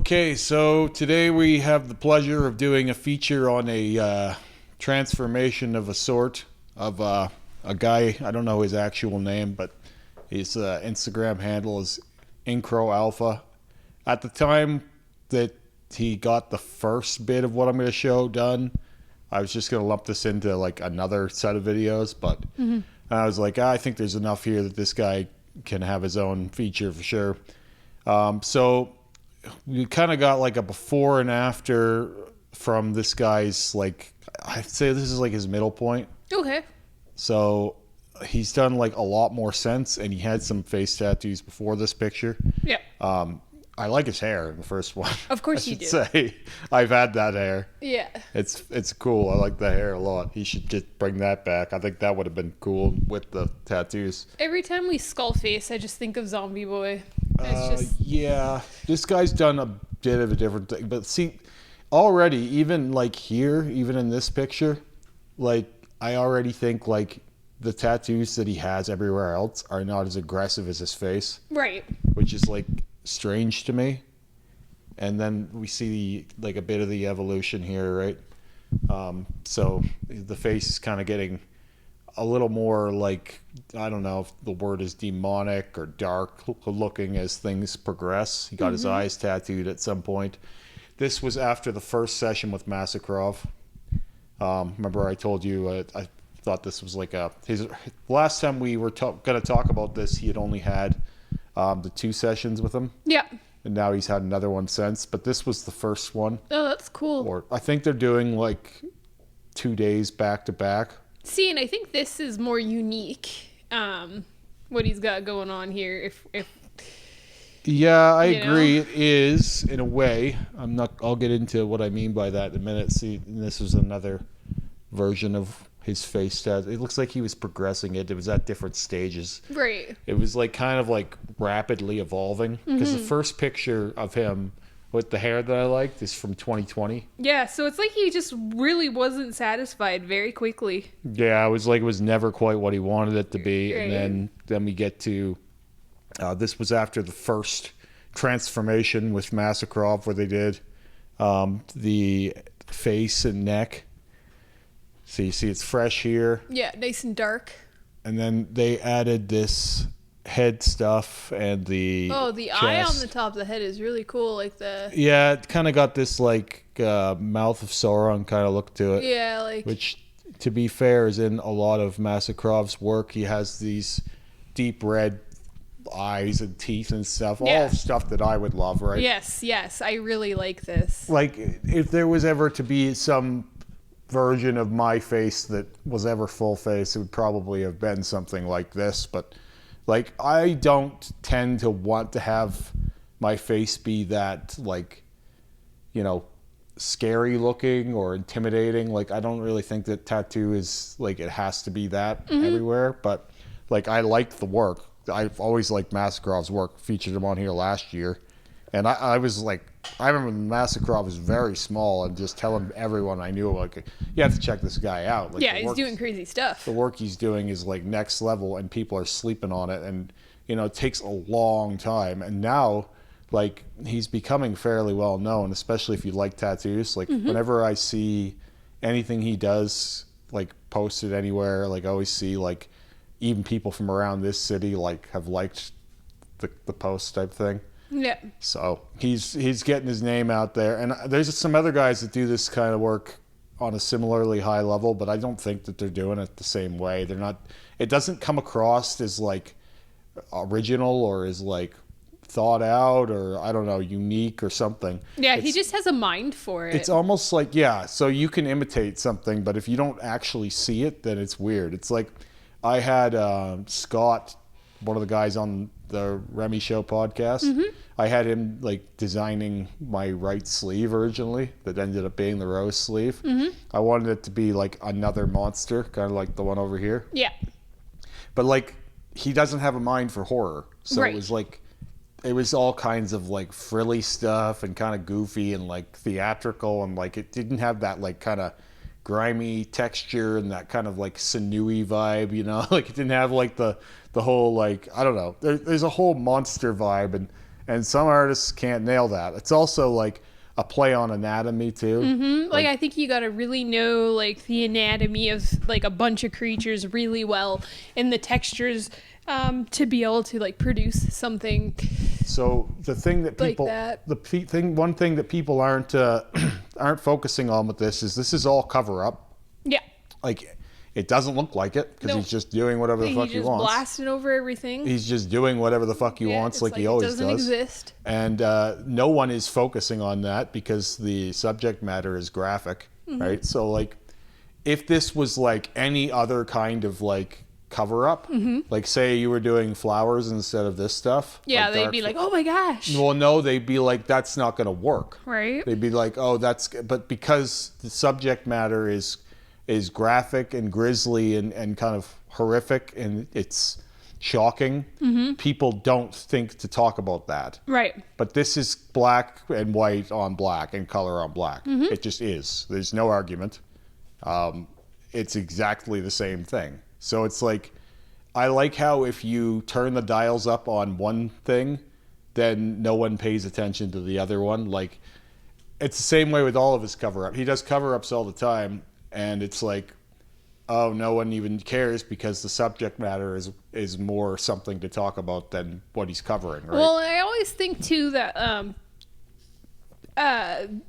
Okay, so today we have the pleasure of doing a feature on a transformation of a sort of a guy. I don't know his actual name, but his Instagram handle is Inkroalpha. At the time that he got the first bit of what I'm going to show done, I was just going to lump this into like another set of videos, but I was like, I think there's enough here that this guy can have his own feature for sure. So we kind of got like a before and after from this guy's, like, I'd say this is like his middle point. Okay. So he's done like a lot more sense, and he had some face tattoos before this picture. Yeah. I like his hair in the first one. Of course I you should do. say I've had that hair. Yeah. It's cool. I like the hair a lot. He should just bring that back. I think that would have been cool with the tattoos. Every time we skull face, I just think of Zombie Boy. It's just Yeah, this guy's done a bit of a different thing. But see, already, even like here, even in this picture, like I already think like the tattoos that he has everywhere else are not as aggressive as his face, right. which is like strange to me. And then we see like a bit of the evolution here, right? So the face is kind of getting a little more like, I don't know if the word is demonic or dark looking as things progress. He got his eyes tattooed at some point. This was after the first session with Masakrov. Remember I told you I thought this was like his last time we were going to talk about this, he had only had the 2 sessions with him. Yeah. And now he's had another one since, but this was the first one. Oh, that's cool. Or I think they're doing like 2 days back to back. See, and I think this is more unique. What he's got going on here. If Yeah, I you agree. know? It is in a way. I'll get into what I mean by that in a minute. See, this is another version of his face tattoo. It looks like he was progressing it. It was at different stages. right. It was like kind of like rapidly evolving, because the first picture of him with the hair that I liked is from 2020. Yeah, so it's like he just really wasn't satisfied very quickly. Yeah, it was never quite what he wanted it to be. Right. And then we get to this was after the first transformation with Masakrov, where they did the face and neck. So you see it's fresh here. Yeah, nice and dark. And then they added this head stuff and the The chest. eye on the top of the head is really cool. Like the... Yeah, it kind of got this like mouth of Sauron kind of look to it. Yeah, like... Which, to be fair, is in a lot of Masakrov's work. He has these deep red eyes and teeth and stuff. Yeah. All stuff that I would love, right? Yes, I really like this. Like, if there was ever to be some version of my face that was ever full face, it would probably have been something like this. But like, I don't tend to want to have my face be that, like, you know, scary looking or intimidating. Like, I don't really think that tattoo is like, it has to be that everywhere. But like, I like the work. I've always liked Masakrov's work. Featured him on here last year. And I was like, I remember Masakrov was very small, and just telling everyone I knew, like, you have to check this guy out. Like, Yeah, he's doing crazy stuff. The work he's doing is like next level, and people are sleeping on it, and you know, it takes a long time. And now, like, he's becoming fairly well known, especially if you like tattoos. Like, whenever I see anything he does, like, posted anywhere, like, I always see like even people from around this city like have liked the post type thing. Yeah. So he's getting his name out there, and there's some other guys that do this kind of work on a similarly high level, but I don't think that they're doing it the same way. They're not. It doesn't come across as like original or as like thought out, or I don't know, unique or something. Yeah, he just has a mind for it. It's almost like, yeah, so you can imitate something, but if you don't actually see it, then it's weird. It's like I had Scott, one of the guys on the Remy Show podcast, I had him like designing my right sleeve originally, that ended up being the rose sleeve. I wanted it to be like another monster, kind of like the one over here. Yeah. But like, he doesn't have a mind for horror. So Right. it was like, it was all kinds of like frilly stuff and kind of goofy and like theatrical, and like it didn't have that like kind of grimy texture and that kind of like sinewy vibe, you know. Like, it didn't have like the whole, like, I don't know, there's a whole monster vibe, and And some artists can't nail that. It's also like a play on anatomy too. Like I think you gotta really know like the anatomy of like a bunch of creatures really well and the textures to be able to like produce something. So the thing that people, that. one thing that people aren't aren't focusing on with this is all cover up. Yeah. Like, it doesn't look like it because Nope. he's just doing whatever the fuck he just wants. blasting over everything. He's just doing whatever the fuck he wants, it's like he always doesn't does. exist. And no one is focusing on that because the subject matter is graphic, right? So, like, if this was like any other kind of like cover up, like say you were doing flowers instead of this stuff. Yeah, like they'd dark be like, oh my gosh. Well, no, they'd be like, that's not going to work. Right. They'd be like, oh, but because the subject matter is graphic and grisly and kind of horrific and it's shocking, people don't think to talk about that. Right. But this is black and white on black and color on black. It just is. There's no argument. It's exactly the same thing. So it's like, I like how if you turn the dials up on one thing, then no one pays attention to the other one. Like, it's the same way with all of his cover up. He does cover ups all the time, and it's like, oh, no one even cares because the subject matter is more something to talk about than what he's covering, right? Well, I always think too that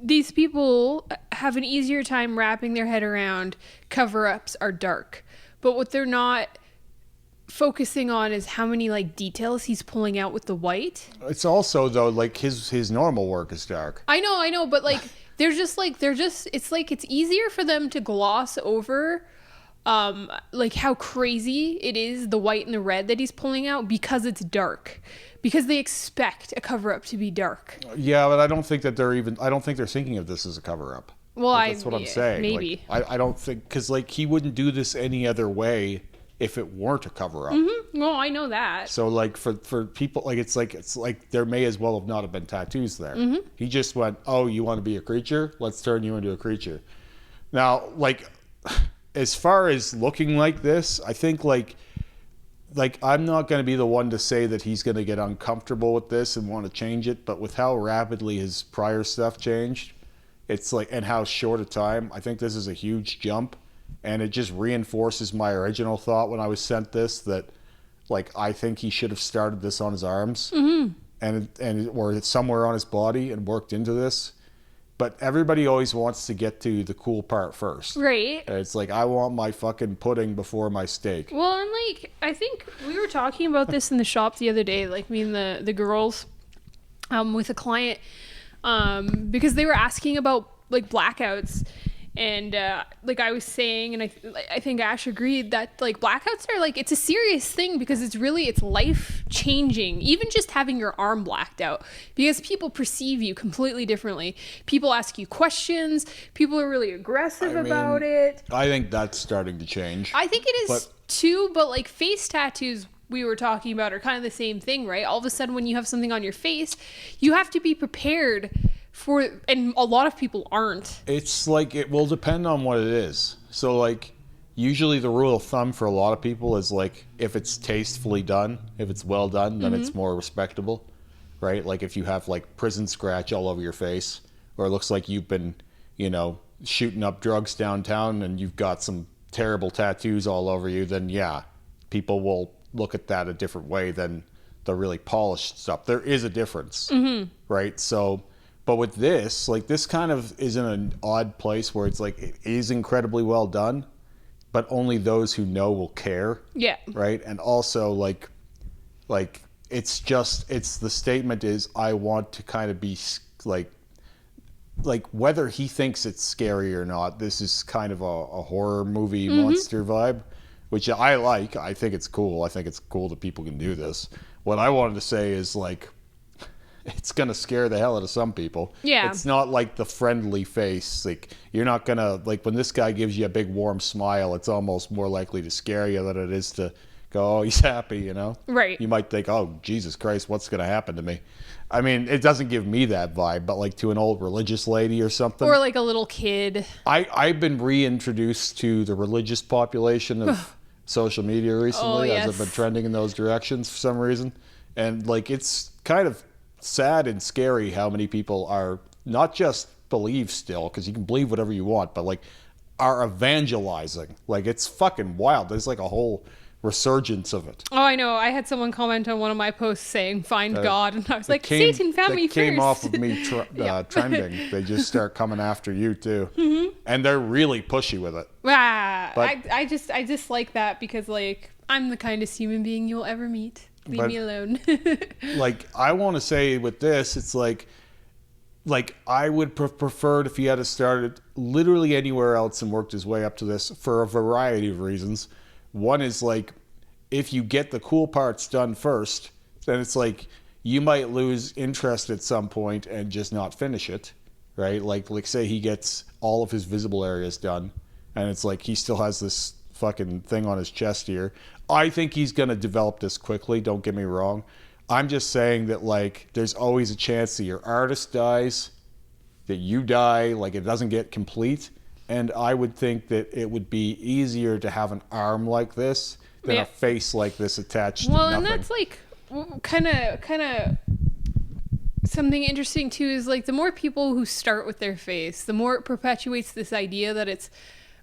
these people have an easier time wrapping their head around cover-ups are dark, but what they're not focusing on is how many like details he's pulling out with the white. It's also though like his normal work is dark. I know, but like it's like it's easier for them to gloss over like how crazy it is, the white and the red that he's pulling out, because it's dark, because they expect a cover-up to be dark. Yeah, but I don't think they're thinking of this as a cover-up. Well, that's what I'm saying. Maybe. Like, I don't think, because like he wouldn't do this any other way if it weren't a cover-up. Well, I know that. So like for people, like it's like there may as well have not have been tattoos there. He just went, oh, you want to be a creature? Let's turn you into a creature. Now, like, as far as looking like this, I think like I'm not going to be the one to say that he's going to get uncomfortable with this and want to change it, but with how rapidly his prior stuff changed, it's like, and how short a time, I think this is a huge jump, and it just reinforces my original thought when I was sent this, that like I think he should have started this on his arms and or somewhere on his body and worked into this. But everybody always wants to get to the cool part first. Right. And it's like, I want my fucking pudding before my steak. Well, and like, I think we were talking about this in the shop the other day, like me and the girls, with a client, because they were asking about like blackouts. And like I was saying, and I think Ash agreed that like blackouts are like, it's a serious thing because it's life changing. Even just having your arm blacked out, because people perceive you completely differently. People ask you questions. People are really aggressive about it. I think that's starting to change. I think it is too, but like face tattoos we were talking about are kind of the same thing, right? All of a sudden when you have something on your face, you have to be prepared for, and a lot of people aren't. It's like, it will depend on what it is. So like usually the rule of thumb for a lot of people is like, if it's tastefully done, if it's well done, then it's more respectable, right? Like if you have like prison scratch all over your face, or it looks like you've been, you know, shooting up drugs downtown and you've got some terrible tattoos all over you, then yeah, people will look at that a different way than the really polished stuff. There is a difference, right? So, but with this, like this kind of is in an odd place where it's like, it is incredibly well done, but only those who know will care. Yeah. Right. And also like it's the statement is, I want to kind of be like whether he thinks it's scary or not, this is kind of a horror movie monster vibe, which I like. I think it's cool. I think it's cool that people can do this. What I wanted to say is like, it's going to scare the hell out of some people. Yeah. It's not like the friendly face. Like, you're not going to, like, when this guy gives you a big warm smile, it's almost more likely to scare you than it is to go, oh, he's happy, you know? Right. You might think, oh, Jesus Christ, what's going to happen to me? I mean, it doesn't give me that vibe, but like to an old religious lady or something. Or like a little kid. I've been reintroduced to the religious population of social media recently, as I've been trending in those directions for some reason. And like, it's kind of sad and scary how many people are not just believe still, because you can believe whatever you want, but like are evangelizing. Like it's fucking wild. There's like a whole resurgence of it. Oh, I know. I had someone comment on one of my posts saying "Find God," and I was like, "Satan found me first." Came off of me trending. They just start coming after you too, and they're really pushy with it. I just like that because like I'm the kindest human being you'll ever meet. Leave me alone. Like I want to say with this, it's like I would preferred if he had started literally anywhere else and worked his way up to this for a variety of reasons. One is like, if you get the cool parts done first, then it's like you might lose interest at some point and just not finish it, right? Like say he gets all of his visible areas done, and it's like he still has this fucking thing on his chest here. I think he's gonna develop this quickly. Don't get me wrong. I'm just saying that like there's always a chance that your artist dies, that you die, like it doesn't get complete. And I would think that it would be easier to have an arm like this than a face like this attached to nothing. And that's like kind of something interesting too is like the more people who start with their face, the more it perpetuates this idea that it's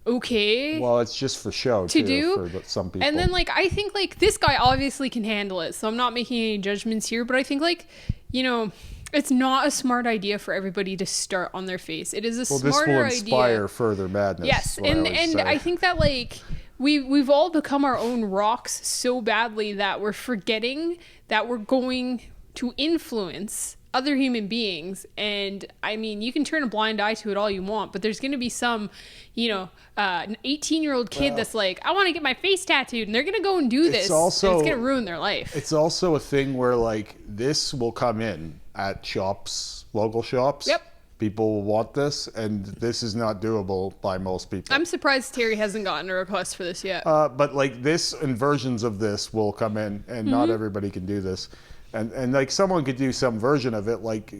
okay. Well, it's just for show to too, do for some people. And then like I think like this guy obviously can handle it, so I'm not making any judgments here, but I think like, you know, it's not a smart idea for everybody to start on their face. It is a smarter idea. This will inspire further madness. Yes, and I think that like we've all become our own rocks so badly that we're forgetting that we're going to influence other human beings. And I mean, you can turn a blind eye to it all you want, but there's going to be some, you know, an 18-year-old kid that's like, I want to get my face tattooed, and they're going to go and do this, and it's going to ruin their life. It's also a thing where like this will come in at shops, local shops. Yep. People will want this, and this is not doable by most people. I'm surprised Terry hasn't gotten a request for this yet. But like this and versions of this will come in, and not everybody can do this. And like someone could do some version of it, like,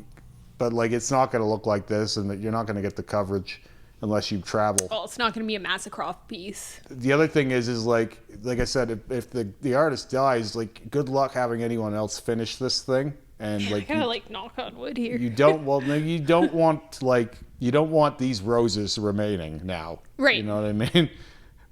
but like it's not going to look like this, and that you're not going to get the coverage unless you travel. Well, it's not going to be a Massacroft piece. The other thing is like I said, if the artist dies, like good luck having anyone else finish this thing. And like kind of like knock on wood here. You don't want these roses remaining now. Right. You know what I mean?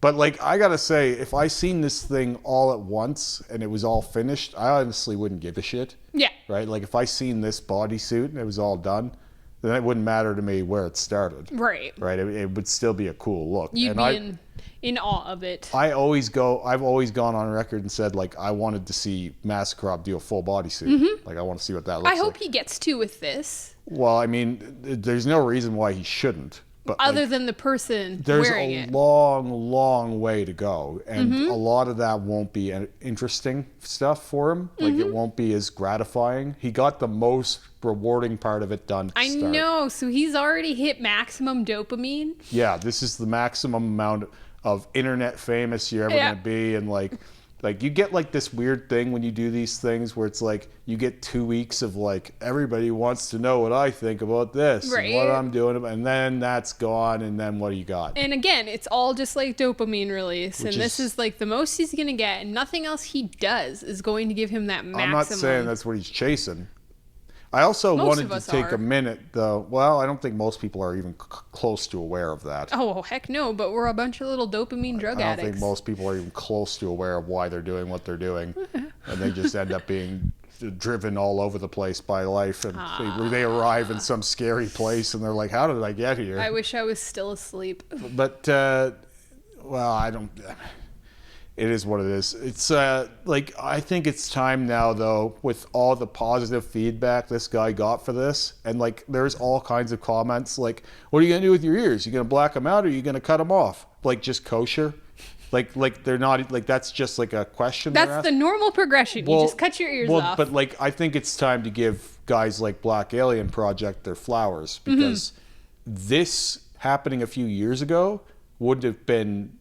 But like I gotta say, if I seen this thing all at once and it was all finished, I honestly wouldn't give a shit. Yeah. Right? Like if I seen this bodysuit and it was all done, then it wouldn't matter to me where it started. Right. Right? It would still be a cool look. You'd be in awe of it. I've always gone on record and said like I wanted to see Massacroft do a full bodysuit. Like I want to see what that looks like. I hope he gets to with this. Well, I mean, there's no reason why he shouldn't. But other than the person wearing it. There's a long way to go. And a lot of that won't be interesting stuff for him. Like, it won't be as gratifying. He got the most rewarding part of it done to start. I know. So he's already hit maximum dopamine. Yeah, this is the maximum amount of internet famous you're ever going to be. And, like you get like this weird thing when you do these things where it's like you get 2 weeks of like everybody wants to know what I think about this and what I'm doing, and then that's gone, and then what do you got? And again, it's all just like dopamine release, and this is like the most he's gonna get, and nothing else he does is going to give him that maximum. I'm not saying that's what he's chasing. I also wanted to take a minute, though. Well, I don't think most people are even close to aware of that. Oh, heck no, but we're a bunch of little dopamine drug addicts. I don't think most people are even close to aware of why they're doing what they're doing. And they just end up being driven all over the place by life. And they arrive in some scary place, and they're like, how did I get here? I wish I was still asleep. But, well, I don't... It is what it is. It's like I think it's time now, though, with all the positive feedback this guy got for this, and like there's all kinds of comments like, "What are you gonna do with your ears? You gonna black them out, or are you gonna cut them off? Like just kosher? Like they're not like that's just like a question." That's the normal progression. You just cut your ears off. But like I think it's time to give guys like Black Alien Project their flowers, because this happening a few years ago would have been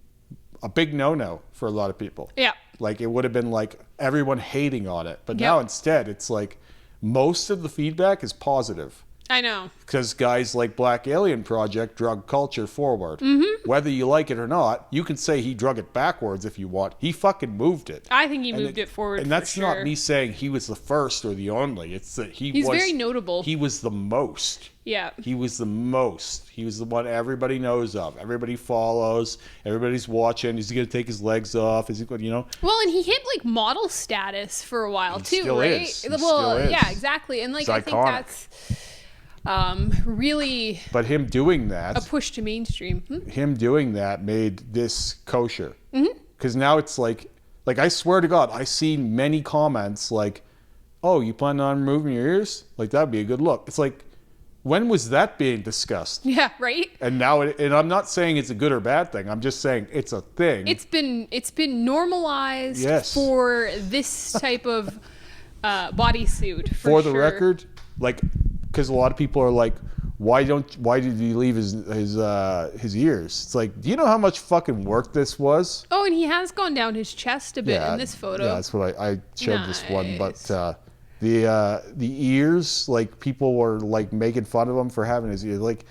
a big no-no for a lot of people. Yeah. Like it would have been like everyone hating on it. But now instead it's like most of the feedback is positive. I know. Because guys like Black Alien Project drug culture forward. Whether you like it or not, you can say he drug it backwards if you want. He fucking moved it. I think he moved it forward. And that's for not sure. me saying he was the first or the only. It's that He's very notable. He was the most. Yeah. He was the most. He was the one everybody knows of. Everybody follows. Everybody's watching. Is he going to take his legs off? Is he going, Well, and he hit like model status for a while too, still right? is. He Well, still is. yeah, exactly. And like It's I think iconic. that's really But him doing that, a push to mainstream. him doing that made this kosher. Because now it's like I swear to God, I see many comments like, "Oh, you plan on removing your ears? Like that'd be a good look." It's like, when was that being discussed? Yeah, right? And now, and I'm not saying it's a good or bad thing. I'm just saying it's a thing. It's been normalized Yes. for this type of bodysuit. For the sure. record, like, because a lot of people are like, why did he leave his ears? It's like, do you know how much fucking work this was? Oh, and he has gone down his chest a bit in this photo. Yeah, that's what I showed this one. Nice. But the ears, like, people were like making fun of him for having his ears. Like,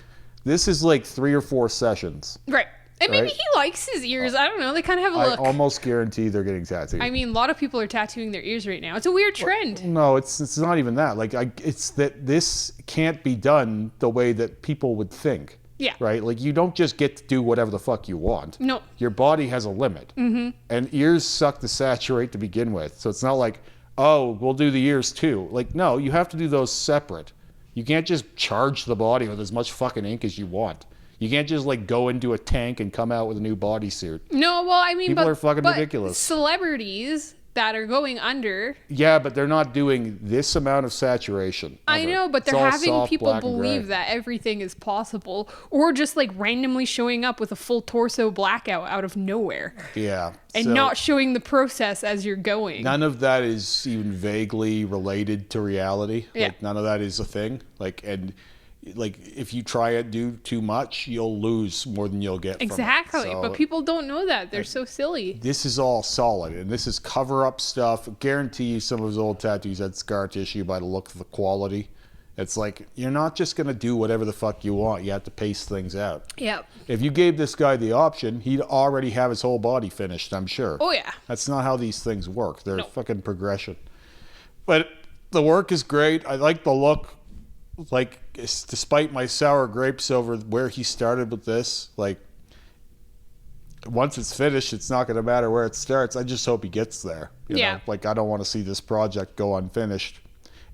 this is like 3 or 4 sessions. Right. And maybe Right? he likes his ears. I don't know. They kind of have a I look. almost guarantee they're getting tattooed. I mean, a lot of people are tattooing their ears right now. It's a weird trend. No, it's not even that. Like, it's that this can't be done the way that people would think. Yeah. Right? Like, you don't just get to do whatever the fuck you want. No. Your body has a limit. Mm-hmm. And ears suck to saturate to begin with. So it's not like, oh, we'll do the ears too. Like, no, you have to do those separate. You can't just charge the body with as much fucking ink as you want. You can't just like go into a tank and come out with a new bodysuit. No, well, I mean, People are fucking ridiculous. Celebrities that are going under. Yeah, but they're not doing this amount of saturation. I ever. know, but It's they're all having soft, people black, and gray. believe that everything is possible, or just like randomly showing up with a full torso blackout out of nowhere Yeah. and so not showing the process as you're going. none of that is even vaguely related to reality. Yeah. Like, none of that is a thing. Like, if you try it, do too much, you'll lose more than you'll get. Exactly, From it. So but people don't know that. They're so silly. this is all solid, and this is cover-up stuff. Guarantee you some of his old tattoos had scar tissue by the look of the quality. It's like, you're not just going to do whatever the fuck you want. You have to pace things out. Yep. If you gave this guy the option, he'd already have his whole body finished, I'm sure. Oh, yeah. That's not how these things work. They're No. fucking progression. But the work is great. I like the look. Like, despite my sour grapes over where he started with this, like, once it's finished, it's not going to matter where it starts. I just hope he gets there. You Yeah. know? Like, I don't want to see this project go unfinished.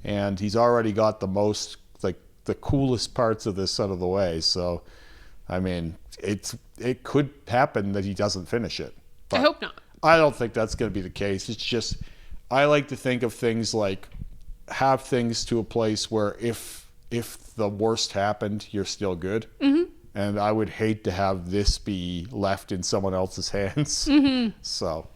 And he's already got the most, like, the coolest parts of this out of the way. So, I mean, it could happen that he doesn't finish it. I hope not. I don't think that's going to be the case. It's just, I like to think of things like, have things to a place where if the worst happened, you're still good. Mm-hmm. And I would hate to have this be left in someone else's hands. Mm-hmm. So